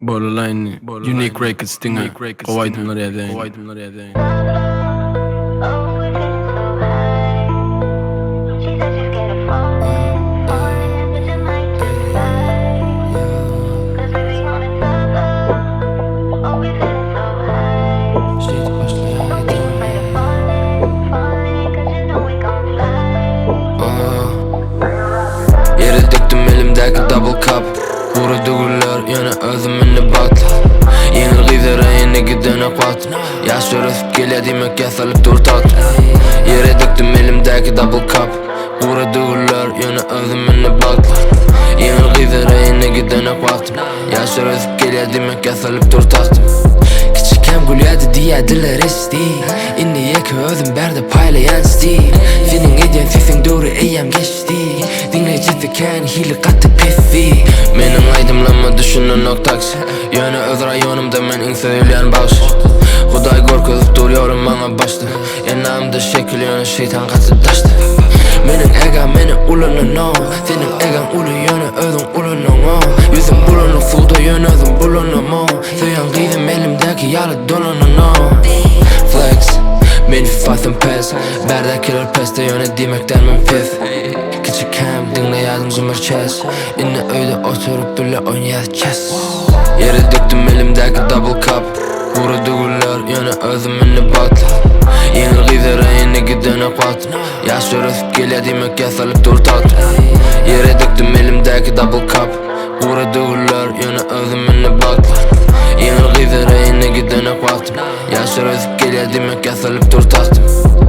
Borderline Unique Records tinga qawaydim laryadeen Yere döktüm elimdeki double cup. Vurdu güller yana özümünü batla. Yenilgiyse reyini gidene qat. Yaş örüsüp gelediğime kesalıp dur tat. Yere döktüm elimdeki double cup. Vurdu güller yana özümünü batla. Yenilgiyse reyini gidene qat. Yaş örüsüp gelediğime kesalıp dur tattım. Küçükken gülüyordu diye diller isti. İndi yeki özüm berde paylayan sti. Senin ediyen sesin doğru eyyem geçti. Dinleyicisiken hili katı pissi. Menin aydımlanma düşünün noktaks. Yani öz rayonumda men in söyleyen bağış. Huday korkuzup duruyorum bana başta. Yanağımda şekil yana şeytan katı taştı. Menin egam meni ulunun o. Senin egan ulu yana özün ulunun o. Yüzüm bulunun suda yana özüm bulunun o. Söyan giydim elimdeki yalı dolunun o. Flex Beni fasın pes. Berdakiler peste yönetmekten ben pes. Küçükken dinleyerdim zümür chess. İnne öyle oturup bile oynayaz chess. Yere döktüm elimdeki double cup. Vurdu güller yana özümünü batla. Yenilgiyse reyini gidene qat. Yaş örüsüp gelediğime kesalıp dur tat. Yere döktüm elimdeki double cup. Vurdu güller yana özümünü batla. Yenilgiyse reyini gidene qat. Yaş örüsüp gelediğime kesalıp dur tattım.